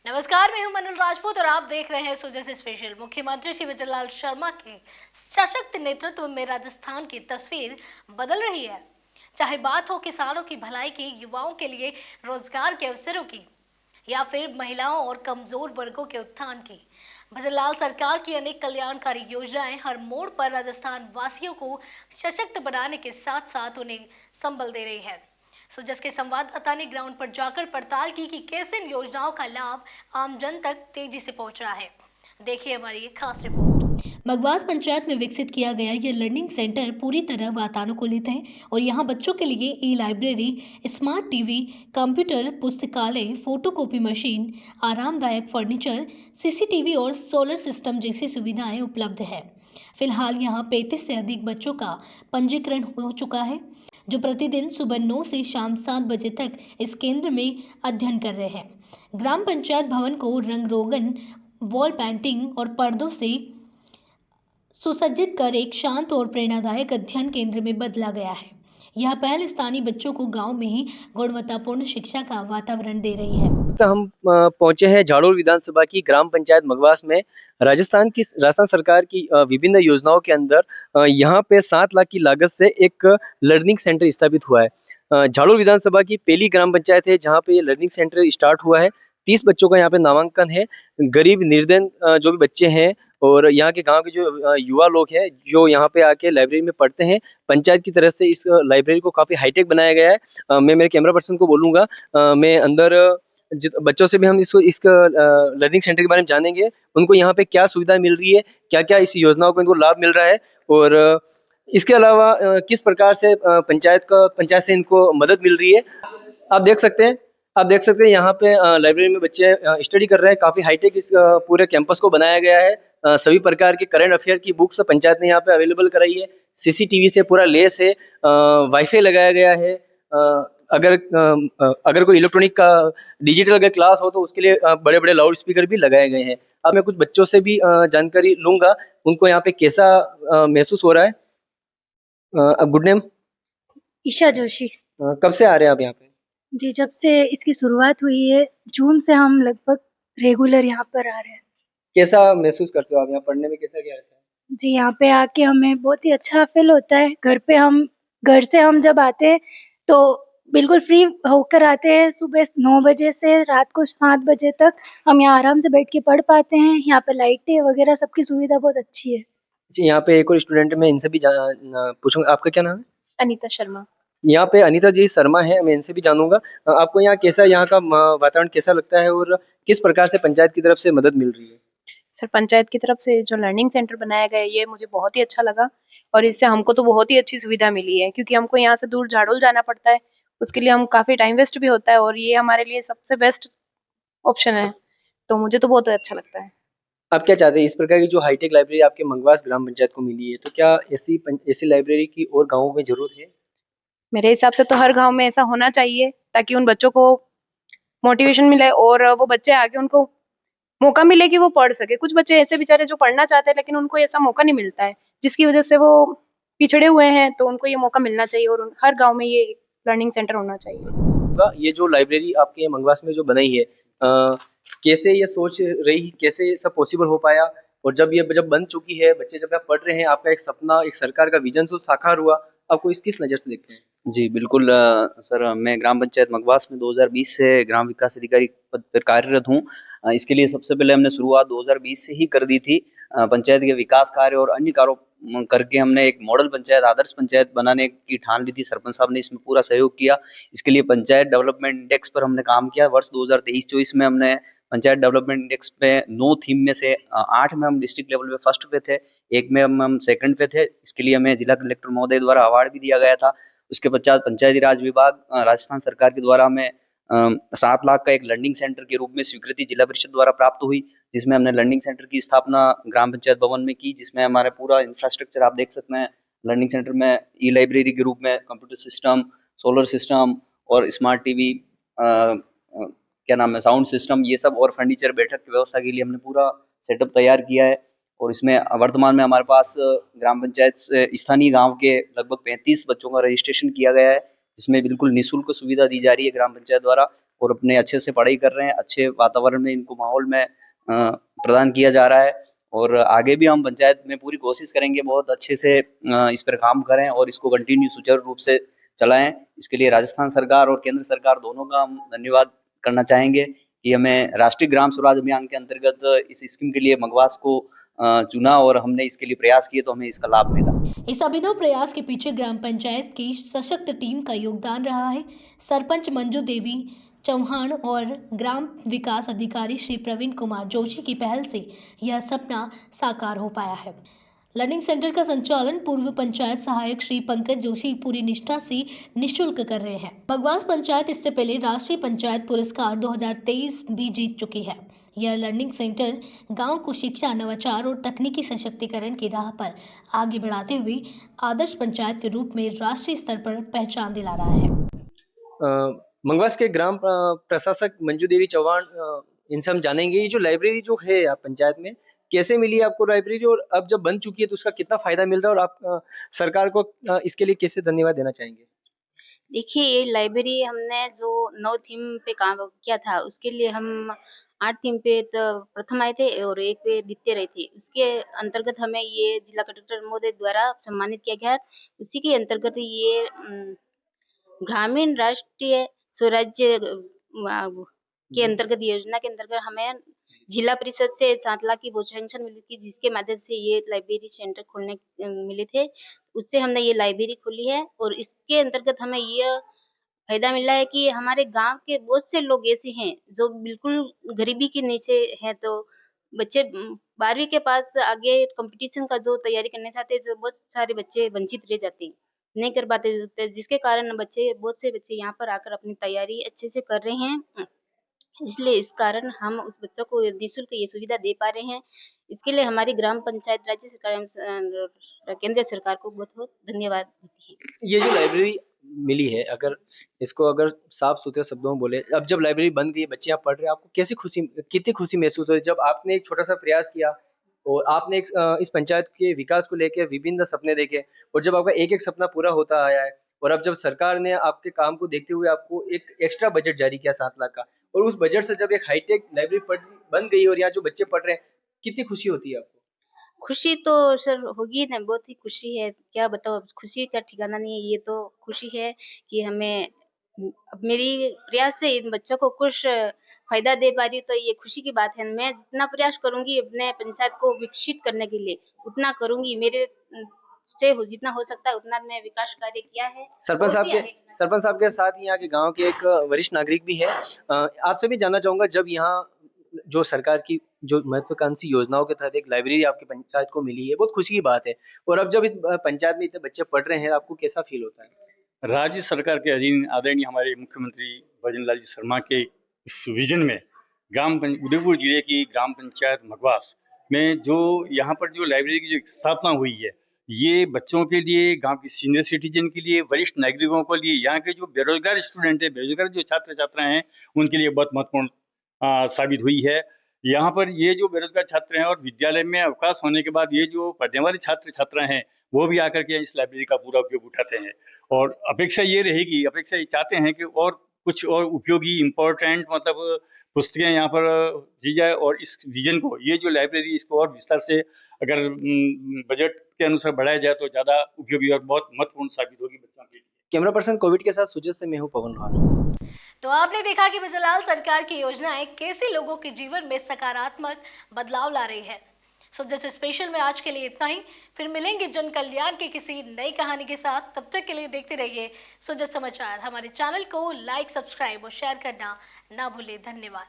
नमस्कार, मैं हूं मनोज राजपूत और आप देख रहे हैं सुजय स्पेशल। मुख्यमंत्री श्री विजय लाल शर्मा के सशक्त नेतृत्व में राजस्थान की तस्वीर बदल रही है। चाहे बात हो किसानों की भलाई की, युवाओं के लिए रोजगार के अवसरों की, या फिर महिलाओं और कमजोर वर्गों के उत्थान की, विजय लाल सरकार की अनेक कल्याणकारी योजनाएं हर मोड़ पर राजस्थान वासियों को सशक्त बनाने के साथ साथ उन्हें संबल दे रही है। सुजस के संवाददाता ने ग्राउंड पर जाकर पड़ताल की कि कैसे इन योजनाओं का लाभ आम जन तक तेजी से पहुंच रहा है। देखिए हमारी ये खास रिपोर्ट। मगवास पंचायत में विकसित किया गया ये लर्निंग सेंटर पूरी तरह वातानुकूलित है और यहाँ बच्चों के लिए ई लाइब्रेरी, स्मार्ट टीवी, कंप्यूटर, पुस्तकालय, फोटोकॉपी मशीन, आरामदायक फर्नीचर, सीसीटीवी और सोलर सिस्टम जैसी सुविधाएं उपलब्ध है। फिलहाल यहाँ 35 से अधिक बच्चों का पंजीकरण हो चुका है, जो प्रतिदिन सुबह 9 से शाम 7 बजे तक इस केंद्र में अध्ययन कर रहे हैं। ग्राम पंचायत भवन को रंग रोगन, वॉल पेंटिंग और पर्दों से सुसज्जित कर एक शांत और प्रेरणादायक अध्ययन केंद्र में बदला गया है। यह पहल स्थानीय बच्चों को गांव में ही गुणवत्तापूर्ण शिक्षा का वातावरण दे रही है। हम पहुंचे हैं झाड़ोल विधानसभा की ग्राम पंचायत मगवास में। राजस्थान सरकार की विभिन्न योजनाओं के अंदर यहाँ पे 7 लाख की लागत से एक लर्निंग सेंटर स्थापित हुआ है। झाड़ोल विधानसभा की पहली ग्राम पंचायत है जहाँ पे ये लर्निंग सेंटर स्टार्ट हुआ है। 30 बच्चों का यहाँ पे नामांकन है। गरीब निर्धन जो भी बच्चे हैं और यहाँ के गांव के जो युवा लोग हैं जो यहाँ पे आके लाइब्रेरी में पढ़ते हैं, पंचायत की तरफ से इस लाइब्रेरी को काफी हाईटेक बनाया गया है। मैं मेरे कैमरा पर्सन को बोलूंगा, मैं अंदर बच्चों से भी हम इसका लर्निंग सेंटर के बारे में जानेंगे, उनको यहाँ पे क्या सुविधा मिल रही है, क्या क्या इस योजनाओं को इनको लाभ मिल रहा है और इसके अलावा किस प्रकार से पंचायत से इनको मदद मिल रही है। आप देख सकते हैं यहाँ पे लाइब्रेरी में बच्चे स्टडी कर रहे हैं। काफी हाईटेक इस पूरे कैंपस को बनाया गया है। सभी प्रकार के करंट अफेयर की बुक्स पंचायत ने यहाँ पे अवेलेबल कराई है। सीसीटीवी से पूरा लेस है, वाईफाई लगाया गया है। अगर कोई इलेक्ट्रॉनिक का डिजिटल अगर क्लास हो तो उसके लिए बड़े बड़े लाउड स्पीकर भी लगाए गए हैं। अब मैं कुछ बच्चों से भी जानकारी लूंगा, उनको यहाँ पे कैसा महसूस हो रहा है। Good name? ईशा जोशी। कब से आ रहे हैं आप यहाँ पे? जी, जब से इसकी शुरुआत हुई है जून से हम लगभग रेगुलर यहाँ पर आ रहे हैं। कैसा महसूस करते हो आप यहाँ पढ़ने में, कैसा क्या रहता है? जी, यहाँ पे आके हमें बहुत ही अच्छा फील होता है। घर से हम जब आते हैं तो बिल्कुल फ्री होकर आते हैं। सुबह 9 बजे से रात को 7 बजे तक हम यहाँ आराम से बैठ के पढ़ पाते हैं। यहाँ पे लाइटें वगैरह सबकी सुविधा बहुत अच्छी है। जी, यहाँ पे एक और स्टूडेंट है, मैं इनसे भी पूछूंगा। आपका क्या नाम है? अनीता शर्मा। यहाँ पे अनीता जी शर्मा है, मैं इनसे भी जानूंगा आपको यहाँ का वातावरण कैसा लगता है और किस प्रकार से पंचायत की तरफ से मदद मिल रही है? सर, पंचायत की तरफ से जो लर्निंग सेंटर बनाया गया है ये मुझे बहुत ही अच्छा लगा और इससे हमको तो बहुत ही अच्छी सुविधा मिली है, क्योंकि हमको यहाँ से दूर झाड़ोल जाना पड़ता है। उसके लिए हम काफी टाइम वेस्ट भी होता है और ये हमारे लिए सबसे बेस्ट ऑप्शन है, तो मुझे तो बहुत अच्छा लगता है। आप क्या चाहते हैं, इस प्रकार की जो हाईटेक लाइब्रेरी आपके मंगवास ग्राम पंचायत को मिली है, तो क्या ऐसी लाइब्रेरी की और गाँवों में जरूरत है? मेरे हिसाब से तो हर गाँव में ऐसा होना चाहिए, ताकि उन बच्चों को मोटिवेशन मिले और वो बच्चे आगे उनको मौका मिले कि वो पढ़ सके। कुछ बच्चे ऐसे बेचारे जो पढ़ना चाहते हैं लेकिन उनको ऐसा मौका नहीं मिलता है, जिसकी वजह से वो पिछड़े हुए हैं, तो उनको ये मौका मिलना चाहिए और हर गांव में ये लर्निंग सेंटर होना चाहिए। ये जो लाइब्रेरी आपके मंगवास में जो बनाई है, कैसे ये सोच रही, कैसे ये सब पॉसिबल हो पाया, और जब बन चुकी है, बच्चे जब यहाँ पढ़ रहे हैं, आपका एक सपना, एक सरकार का विजन जो साकार हुआ, आपको किस नज़र से देखते हैं? जी बिल्कुल सर, मैं ग्राम पंचायत मगवास में 2020 से ग्राम विकास अधिकारी पद पर कार्यरत हूँ। इसके लिए सबसे पहले हमने शुरुआत 2020 से ही कर दी थी। पंचायत के विकास कार्य और अन्य कार्यों करके हमने एक मॉडल पंचायत, आदर्श पंचायत बनाने की ठान ली थी। सरपंच साहब ने इसमें पूरा सहयोग किया। इसके लिए पंचायत डेवलपमेंट इंडेक्स पर हमने काम किया। वर्ष 2023-24 में हमने पंचायत डेवलपमेंट इंडेक्स पे 9 थीम में से 8 में हम डिस्ट्रिक्ट लेवल पे फर्स्ट पे थे, 1 में हम सेकंड पे थे। इसके लिए हमें जिला कलेक्टर महोदय द्वारा अवार्ड भी दिया गया था। उसके पश्चात पंचायती राज विभाग राजस्थान सरकार के द्वारा हमें 7 लाख का एक लर्निंग सेंटर के रूप में स्वीकृति जिला परिषद द्वारा प्राप्त हुई, जिसमें हमने लर्निंग सेंटर की स्थापना ग्राम पंचायत भवन में की, जिसमें हमारा पूरा इंफ्रास्ट्रक्चर आप देख सकते हैं। लर्निंग सेंटर में ई लाइब्रेरी के रूप में कंप्यूटर सिस्टम, सोलर सिस्टम और स्मार्ट टीवी, क्या नाम है, साउंड सिस्टम, ये सब, और फर्नीचर, बैठक की व्यवस्था के लिए हमने पूरा सेटअप तैयार किया है। और इसमें वर्तमान में हमारे पास ग्राम पंचायत से स्थानीय गांव के लगभग 35 बच्चों का रजिस्ट्रेशन किया गया है, जिसमें बिल्कुल निःशुल्क सुविधा दी जा रही है ग्राम पंचायत द्वारा। और अपने अच्छे से पढ़ाई कर रहे हैं, अच्छे वातावरण में इनको माहौल में प्रदान किया जा रहा है। और आगे भी हम पंचायत में पूरी कोशिश करेंगे बहुत अच्छे से इस पर काम करें और इसको कंटिन्यू सुचारू रूप से चलाएं। इसके लिए राजस्थान सरकार और केंद्र सरकार दोनों का हम धन्यवाद करना चाहेंगे कि हमें राष्ट्रीय ग्राम स्वराज अभियान के अंतर्गत इस स्कीम के लिए मगवास को चुना और हमने इसके लिए प्रयास किए तो हमें इसका लाभ मिला। इस अभिनव प्रयास के पीछे ग्राम पंचायत की सशक्त टीम का योगदान रहा है। सरपंच मंजू देवी चौहान और ग्राम विकास अधिकारी श्री प्रवीण कुमार जोशी की पहल से यह सपना साकार हो पाया है। लर्निंग सेंटर का संचालन पूर्व पंचायत सहायक श्री पंकज जोशी पूरी निष्ठा से निःशुल्क कर रहे हैं। मगवास पंचायत इससे पहले राष्ट्रीय पंचायत पुरस्कार 2023 भी जीत चुकी है। यह लर्निंग सेंटर गांव को शिक्षा, नवाचार और तकनीकी सशक्तिकरण की राह पर आगे बढ़ाते हुए आदर्श पंचायत के रूप में राष्ट्रीय स्तर पर पहचान दिला रहा है। मंगवास के ग्राम प्रशासक मंजू देवी चौहान, इनसे हम जानेंगे ये जो लाइब्रेरी जो है आप पंचायत में कैसे मिली आपको लाइब्रेरी, और अब जब बन चुकी है तो उसका कितना फायदा मिल रहा है, और आप सरकार को इसके लिए कैसे धन्यवाद देना चाहेंगे? देखिए, ये लाइब्रेरी हमने जो 9 थीम पे काम किया था, उसके लिए हम 8 थीम पे तो प्रथम आए थे और 1 पे द्वितीय रहे थे। उसके अंतर्गत हमें ये जिला कलेक्टर महोदय द्वारा सम्मानित किया गया। उसी के अंतर्गत ये ग्रामीण राष्ट्रीय स्वराज्य के अंतर्गत योजना के अंतर्गत हमें जिला परिषद से 7 लाख की वो सैंक्शन मिली थी, जिसके माध्यम से ये लाइब्रेरी सेंटर खोलने मिले थे। उससे हमने ये लाइब्रेरी खोली है और इसके अंतर्गत हमें ये फायदा मिला है कि हमारे गांव के बहुत से लोग ऐसे हैं जो बिल्कुल गरीबी के नीचे हैं, तो बच्चे 12वीं के पास आगे कंपटीशन का जो तैयारी करना चाहते हैं, जो बहुत सारे बच्चे वंचित रह जाते हैं, नहीं कर पाते, जिसके कारण बहुत से बच्चे यहाँ पर आकर अपनी तैयारी अच्छे से कर रहे हैं। इसलिए इस कारण हम उस बच्चों को निःशुल्क ये सुविधा दे पा रहे हैं। इसके लिए हमारी ग्राम पंचायत, राज्य सरकार, केंद्र सरकार को बहुत-बहुत धन्यवाद देती है। ये जो लाइब्रेरी मिली है, अगर साफ सुथरे शब्दों में बोले, अब जब लाइब्रेरी बन गई, बच्चे यहाँ पढ़ रहे हैं, आपको कितनी खुशी महसूस हुई जब आपने एक छोटा सा प्रयास किया और आपने इस पंचायत के विकास को लेकर विभिन्न सपने देखे, और जब आपका एक एक सपना पूरा होता आया है, और अब जब सरकार ने आपके काम को देखते हुए आपको एक एक्स्ट्रा बजट जारी किया 7 लाख का, और उस बजट से जब एक हाईटेक लाइब्रेरी बन गई और यहाँ जो बच्चे पढ़ रहे हैं, कितनी खुशी होती है आपको? खुशी तो सर होगी ना, बहुत ही खुशी है, क्या बताऊँ, अब खुशी का ठिकाना नहीं है। ये तो खुशी है कि हमें अब मेरी प्रयास से इन बच्चों को कुछ फ़ायदा दे पा रही हूँ, तो ये खुशी की बात है। मैं जितना प्रयास करूँगी अपने पंचायत को विकसित करने के लिए, उतना करूँगी। मेरे से जितना हो सकता है उतना मैं विकास कार्य किया है। सरपंच और साहब भी के आगे सरपंच साहब के साथ यहाँ के गांव के एक वरिष्ठ नागरिक भी है। आपसे भी जानना चाहूंगा, जब यहाँ जो सरकार की जो महत्वाकांक्षी योजनाओं के तहत एक लाइब्रेरी आपकी पंचायत को मिली है, बहुत खुशी की बात है, और अब जब इस पंचायत में इतने बच्चे पढ़ रहे हैं, आपको कैसा फील होता है? राज्य सरकार के अधीन आदरणीय हमारे मुख्यमंत्री भजनलाल जी शर्मा के इस विजन में उदयपुर जिले की ग्राम पंचायत मगवास में जो यहाँ पर जो लाइब्रेरी की जो स्थापना हुई है, ये बच्चों के लिए, गांव की सीनियर सिटीजन के लिए, वरिष्ठ नागरिकों के लिए, यहाँ के जो बेरोजगार स्टूडेंट है, बेरोजगार जो छात्र छात्राएं हैं, उनके लिए बहुत महत्वपूर्ण साबित हुई है। यहाँ पर ये जो बेरोजगार छात्र हैं और विद्यालय में अवकाश होने के बाद ये जो पढ़ने वाले छात्र छात्राएं हैं, वो भी आकर के इस लाइब्रेरी का पूरा उपयोग उठाते हैं। और अपेक्षा ये चाहते हैं कि और कुछ और उपयोगी इम्पोर्टेंट मतलब पुस्तकें यहाँ पर दी जाए, और इस विजन को, ये जो लाइब्रेरी, इसको और विस्तार से अगर बजट के अनुसार बढ़ाया जाए तो ज़्यादा उपयोगी और बहुत महत्वपूर्ण साबित होगी बच्चों के लिए। कैमरा पर्सन कोविड के साथ सुजय से मैं हूँ पवन राय। तो आपने देखा कि बिजलाल सरकार की योजनाएं कैसे लोगों के जीवन में सकारात्मक बदलाव ला रही है। सो जैसे स्पेशल में आज के लिए इतना ही, फिर मिलेंगे जन कल्याण की किसी नई कहानी के साथ। तब तक के लिए देखते रहिए सुजय समाचार। हमारे चैनल को लाइक, सब्सक्राइब और शेयर करना ना भूलें। धन्यवाद।